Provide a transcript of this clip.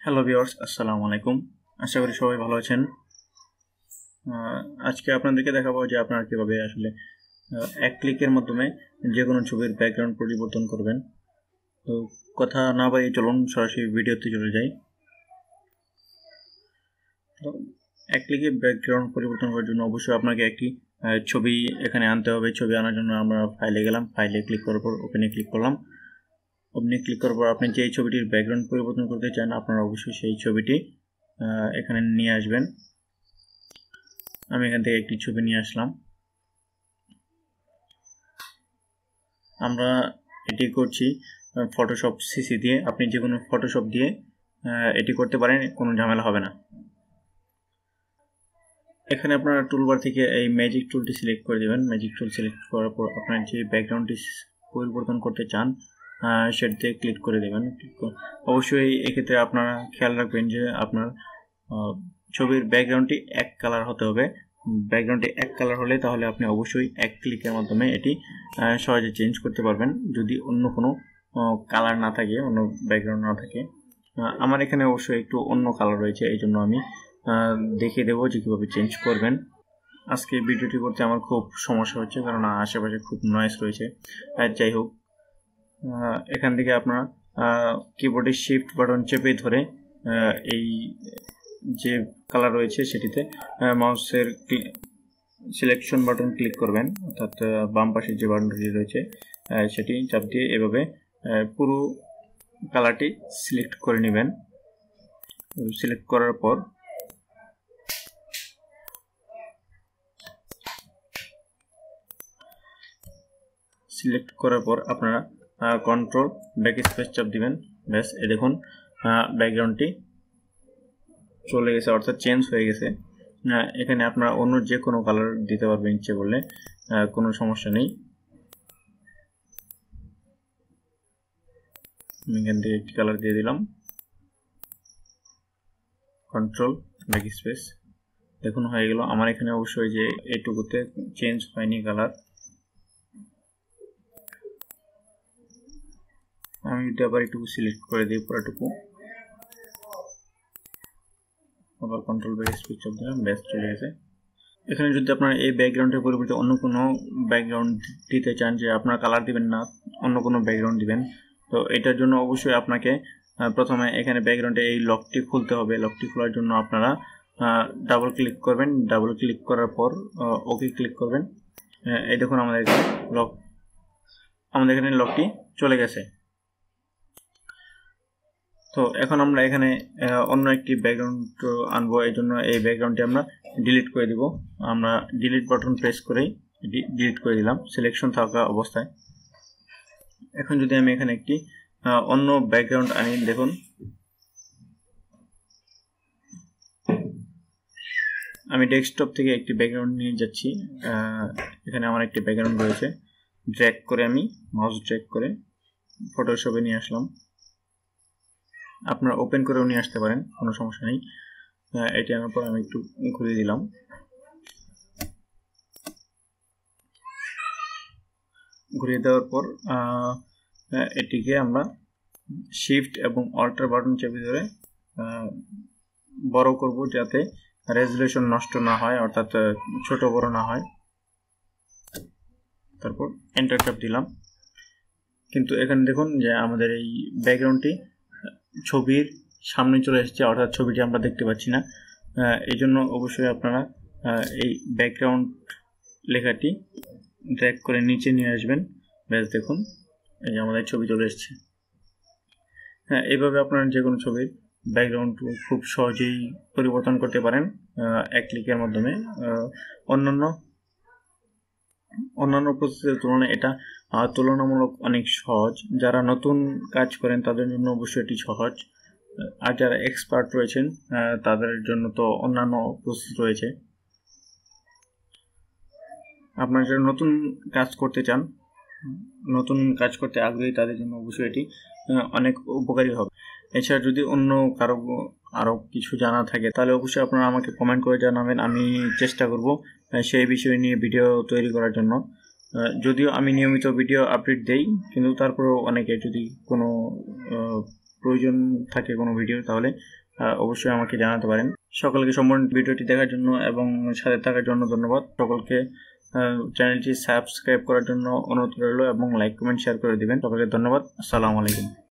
Hello viewers, আসসালামু আলাইকুম। আশা করি সবাই ভালো আছেন। আজকে আপনাদেরকে দেখাবো যে আপনারা কীভাবে আসলে এক ক্লিকের মাধ্যমে যে কোনো ছবির ব্যাকগ্রাউন্ড পরিবর্তন করবেন। তো কথা না বাড়িয়ে চলুন সরাসরি ভিডিওতে চলে যাই। তো এক ক্লিকে ব্যাকগ্রাউন্ড পরিবর্তন করার জন্য অবশ্যই আপনাকে একটি ছবি এখানে আনতে হবে। ছবি আনার জন্য আমরা ফাইলে গেলাম, ফাইলে ক্লিক করার পর ওপেনে ক্লিক করলাম। ওপেনে ক্লিক করার পর আপনি যে ছবিটির ব্যাকগ্রাউন্ড পরিবর্তন করতে চান আপনারা অবশ্যই সেই ছবিটি এখানে নিয়ে আসবেন। আমি এখান থেকে একটি ছবি নিয়ে আসলাম। আমরা এটি করছি ফটোশপ সিসি দিয়ে। আপনি যে কোনো ফটোশপ দিয়ে এটি করতে পারেন, কোনো ঝামেলা হবে না। এখানে আপনারা টুলবার থেকে এই ম্যাজিক টুলটি সিলেক্ট করে দেবেন। ম্যাজিক টুল সিলেক্ট করার পর আপনার যে ব্যাকগ্রাউন্ডটি পরিবর্তন করতে চান সেটিতে ক্লিক করে দেবেন। অবশ্যই এক্ষেত্রে আপনারা খেয়াল রাখবেন যে আপনার ছবির ব্যাকগ্রাউন্ডটি এক কালার হতে হবে। ব্যাকগ্রাউন্ডটি এক কালার হলে তাহলে আপনি অবশ্যই এক ক্লিকের মাধ্যমে এটি সহজে চেঞ্জ করতে পারবেন, যদি অন্য কোনো কালার না থাকে, অন্য ব্যাকগ্রাউন্ড না থাকে। আমার এখানে অবশ্যই একটু অন্য কালার রয়েছে, এই জন্য আমি দেখিয়ে দেবো যে কীভাবে চেঞ্জ করবেন। আজকে ভিডিওটি করতে আমার খুব সমস্যা হচ্ছে, কারণ আশেপাশে খুব নয়েজ রয়েছে। যাই হোক, এখান থেকে আপনারা কিবোর্ডে শিফট বাটন চেপে ধরে এই যে কালার রয়েছে সেটিতে মাউসের সিলেকশন বাটন ক্লিক করবেন, অর্থাৎ বাম পাশে যে বাটনটি রয়েছে সেটি চাপ দিয়ে এভাবে পুরো কালারটি সিলেক্ট করে নেবেন। সিলেক্ট করার পর আপনারা কন্ট্রোল ব্যাক স্পেস চাপ দিবেন। ব্যাস, এ দেখুন ব্যাকগ্রাউন্ডটি চলে গেছে, অর্থাৎ চেঞ্জ হয়ে গেছে। এখানে আপনারা অন্য যে কোনো কালার দিতে পারবেন ইচ্ছে করলে, কোনো সমস্যা নেই। আমি এখান থেকে একটি কালার দিয়ে দিলাম, কন্ট্রোল ব্যাক স্পেস। দেখুন হয়ে গেল। আমার এখানে অবশ্যই যে এটুকুতে চেঞ্জ হয়নি কালার। আমি এটা আবার একটু সিলেক্ট করে দিই পুরোটুকু, আবার কন্ট্রোল ব্যাক স্পেস চাপ দিলাম, ব্যাস চলে গেছে। এখানে যদি আপনারা এই ব্যাকগ্রাউন্ডের পরিবর্তে অন্য কোনো ব্যাকগ্রাউন্ড দিতে চান, যে আপনারা কালার দিবেন না, অন্য কোনো ব্যাকগ্রাউন্ড দিবেন, তো এটার জন্য অবশ্যই আপনাকে প্রথমে এখানে ব্যাকগ্রাউন্ডে এই লকটি খুলতে হবে। লকটি খোলার জন্য আপনারা ডাবল ক্লিক করবেন। ডাবল ক্লিক করার পর ওকে ক্লিক করবেন। এই দেখুন আমাদের এখানে লকটি চলে গেছে। তো এখন আমরা এখানে অন্য একটি ব্যাকগ্রাউন্ড আনবো, এই জন্য এই ব্যাকগ্রাউন্ডটি আমরা ডিলিট করে দিব। আমরা ডিলিট বাটন প্রেস করেই ডিলিট করে দিলাম সিলেকশন থাকা অবস্থায়। এখন যদি আমি এখানে একটি অন্য ব্যাকগ্রাউন্ড আনি, দেখুন আমি ডেস্কটপ থেকে একটি ব্যাকগ্রাউন্ড নিয়ে যাচ্ছি। এখানে আমার একটি ব্যাকগ্রাউন্ড রয়েছে, ড্র্যাগ করে আমি মাউস ড্র্যাগ করে ফটোশপে নিয়ে আসলাম। আপনারা ওপেন করেও নিয়ে আসতে পারেন, কোনো সমস্যা নেই। এটি আনার পর আমি একটু ঘুরিয়ে দিলাম। ঘুরিয়ে দেওয়ার পর এটিকে আমরা শিফট এবং অল্টার বাটন চেপে ধরে বড় করব, যাতে রেজুলেশন নষ্ট না হয়, অর্থাৎ ছোট বড় না হয়। তারপর এন্টার চাপ দিলাম। কিন্তু এখানে দেখুন যে আমাদের এই ব্যাকগ্রাউন্ডটি ছবির সামনে চলে এসেছে, অর্থাৎ ছবিটি আমরা দেখতে পাচ্ছি না। এই জন্য অবশ্যই আপনারা এই ব্যাকগ্রাউন্ড লেখাটি ড্র্যাগ করে নিচে নিয়ে আসবেন। ব্যাস দেখুন এই যে আমাদের ছবি চলে এসেছে। হ্যাঁ, এইভাবে আপনারা যে কোনো ছবির ব্যাকগ্রাউন্ড খুব সহজেই পরিবর্তন করতে পারেন এক ক্লিকের মাধ্যমে। অন্যান্য প্রসেসের তুলনায় এটা তুলনামূলক অনেক সহজ। যারা নতুন কাজ করেন তাদের জন্য অবশ্যই এটি সহজ, আর যারা এক্সপার্ট রয়েছেন তাদের জন্য তো অন্যান্য প্রসেস রয়েছে। আপনারা যারা নতুন কাজ করতে চান, নতুন কাজ করতে আগ্রহী, তাদের জন্য অবশ্যই এটি অনেক উপকারী হবে। এছাড়া যদি অন্য কারো আরও কিছু জানা থাকে তাহলে অবশ্যই আপনারা আমাকে কমেন্ট করে জানাবেন। আমি চেষ্টা করব সেই বিষয় নিয়ে ভিডিও তৈরি করার জন্য। যদিও আমি নিয়মিত ভিডিও আপডেট দেই, কিন্তু তারপরেও অনেকে যদি কোনো প্রয়োজন থাকে কোনো ভিডিও তাহলে অবশ্যই আমাকে জানাতে পারেন। সকলকে সম্পূর্ণ ভিডিওটি দেখার জন্য এবং সাথে থাকার জন্য ধন্যবাদ। সকলকে চ্যানেলটি সাবস্ক্রাইব করার জন্য অনুরোধ রইল এবং লাইক কমেন্ট শেয়ার করে দিবেন। সকলকে ধন্যবাদ। আসসালামু আলাইকুম।